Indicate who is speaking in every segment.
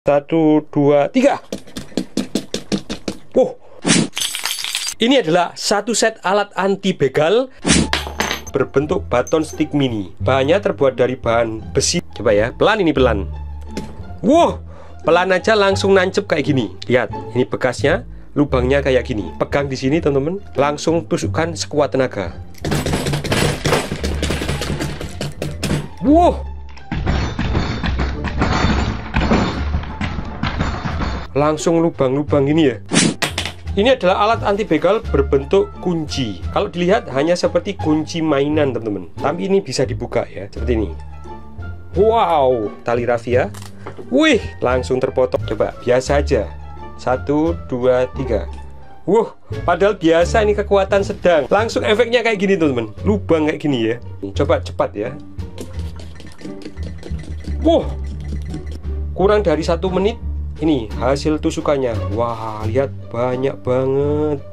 Speaker 1: 1, 2, 3. Ini adalah satu set alat anti begal berbentuk baton stick mini. Bahannya terbuat dari bahan besi. Coba ya, pelan ini pelan. Pelan aja langsung nancep kayak gini. Lihat, ini bekasnya, lubangnya kayak gini. Pegang di sini teman-teman, langsung tusukkan sekuat tenaga. Langsung lubang-lubang ini ya. Ini adalah alat anti begal berbentuk kunci. Kalau dilihat hanya seperti kunci mainan teman-teman, tapi ini bisa dibuka ya, seperti ini. Tali rafia. Langsung terpotong. Coba biasa aja. 1, 2, 3. Padahal biasa ini kekuatan sedang. Langsung efeknya kayak gini teman-teman. Lubang kayak gini ya. Coba cepat ya. Kurang dari 1 menit. Ini hasil tusukannya. Lihat banyak banget.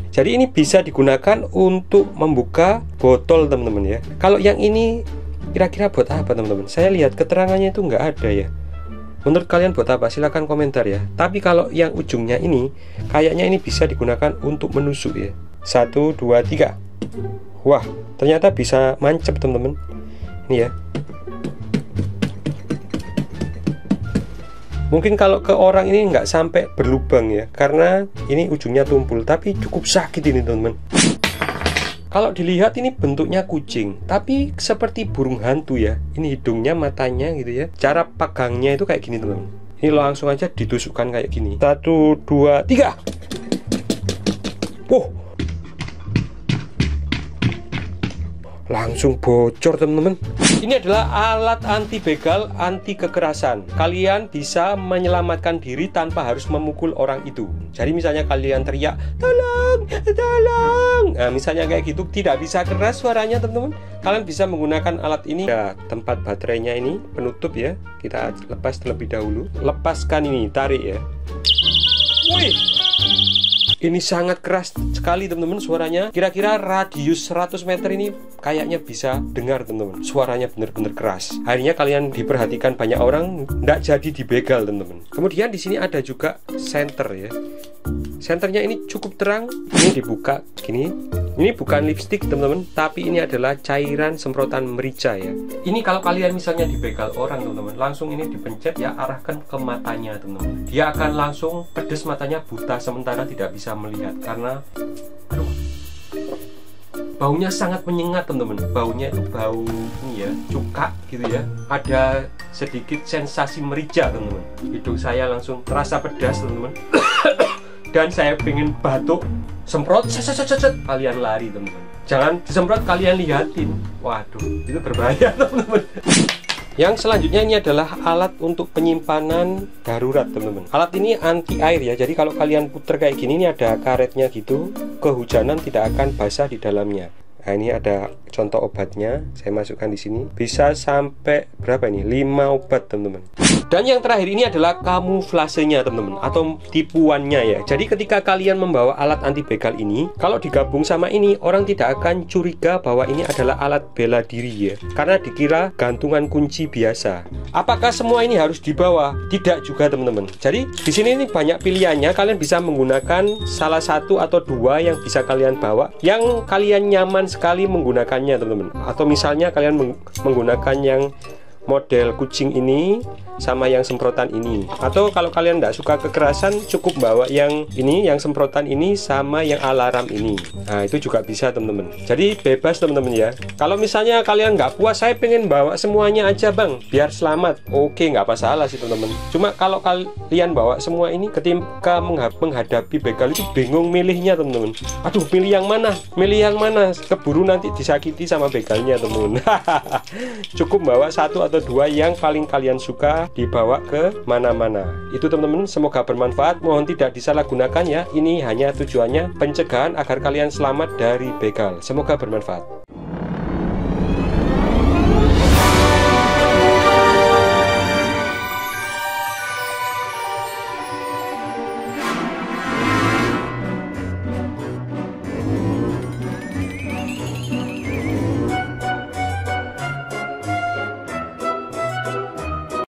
Speaker 1: Jadi ini bisa digunakan untuk membuka botol teman-teman ya. Kalau yang ini kira-kira buat apa teman-teman? Saya lihat keterangannya itu nggak ada ya. Menurut kalian buat apa? Silahkan komentar ya. Tapi kalau yang ujungnya ini, kayaknya ini bisa digunakan untuk menusuk ya. 1, 2, 3. Ternyata bisa mancep teman-teman. Ini ya. Mungkin kalau ke orang ini nggak sampai berlubang ya, karena ini ujungnya tumpul, tapi cukup sakit ini teman-teman. Kalau dilihat ini bentuknya kucing, tapi seperti burung hantu ya. Ini hidungnya, matanya gitu ya. Cara pegangnya itu kayak gini teman-teman. Ini langsung aja ditusukkan kayak gini. 1, 2, 3. Langsung bocor teman-teman. Ini adalah alat anti begal, anti kekerasan. Kalian bisa menyelamatkan diri tanpa harus memukul orang itu. Jadi misalnya kalian teriak, tolong, tolong. Nah, misalnya kayak gitu, tidak bisa keras suaranya teman-teman. Kalian bisa menggunakan alat ini. Tempat baterainya ini penutup ya. Kita lepas terlebih dahulu. Lepaskan ini, tarik ya. Ini sangat keras sekali teman-teman suaranya. Kira-kira radius 100 meter ini kayaknya bisa dengar teman-teman. Suaranya benar-benar keras. Akhirnya kalian diperhatikan banyak orang, nggak jadi dibegal teman-teman. Kemudian di sini ada juga senter ya. Senternya ini cukup terang. Ini dibuka gini. Ini bukan lipstick teman-teman, tapi ini adalah cairan semprotan merica ya. Ini kalau kalian misalnya dibegal orang teman-teman, langsung ini dipencet ya, arahkan ke matanya teman-teman. Dia akan langsung pedes matanya, buta sementara tidak bisa melihat karena baunya sangat menyengat teman-teman. Baunya itu bau ini ya, cuka gitu ya. Ada sedikit sensasi merica teman-teman. Hidung saya langsung terasa pedas teman-teman. Dan saya pengen batuk, semprot, kalian lari teman-teman. Jangan disemprot, kalian lihatin. Waduh, itu berbahaya teman-teman. Yang selanjutnya ini adalah alat untuk penyimpanan darurat teman-teman. Alat ini anti air ya. Jadi kalau kalian puter kayak gini, ini ada karetnya gitu. Kehujanan tidak akan basah di dalamnya. Nah, ini ada contoh obatnya. Saya masukkan di sini. Bisa sampai berapa ini? 5 obat teman-teman. Dan yang terakhir ini adalah kamuflasenya teman-teman, atau tipuannya ya. Jadi ketika kalian membawa alat anti begal ini, kalau digabung sama ini, orang tidak akan curiga bahwa ini adalah alat bela diri ya, karena dikira gantungan kunci biasa. Apakah semua ini harus dibawa? Tidak juga teman-teman. Jadi di sini ini banyak pilihannya. Kalian bisa menggunakan salah satu atau 2 yang bisa kalian bawa, yang kalian nyaman sekali menggunakannya teman-teman. Atau misalnya kalian menggunakan yang model kucing ini sama yang semprotan ini. Atau kalau kalian tidak suka kekerasan, cukup bawa yang ini, yang semprotan ini sama yang alarm ini. Nah, itu juga bisa teman-teman. Jadi bebas teman-teman ya. Kalau misalnya kalian nggak puas, saya pengen bawa semuanya aja bang, biar selamat. Oke, nggak masalah sih teman-teman. Cuma kalau kalian bawa semua ini, ketika menghadapi begal itu bingung milihnya teman-teman. Aduh, milih yang mana? Milih yang mana? Keburu nanti disakiti sama begalnya teman-teman. Cukup bawa 1 atau 2 yang paling kalian suka, dibawa ke mana-mana. Itu teman-teman, semoga bermanfaat. Mohon tidak disalahgunakan ya. Ini hanya tujuannya pencegahan agar kalian selamat dari begal. Semoga bermanfaat.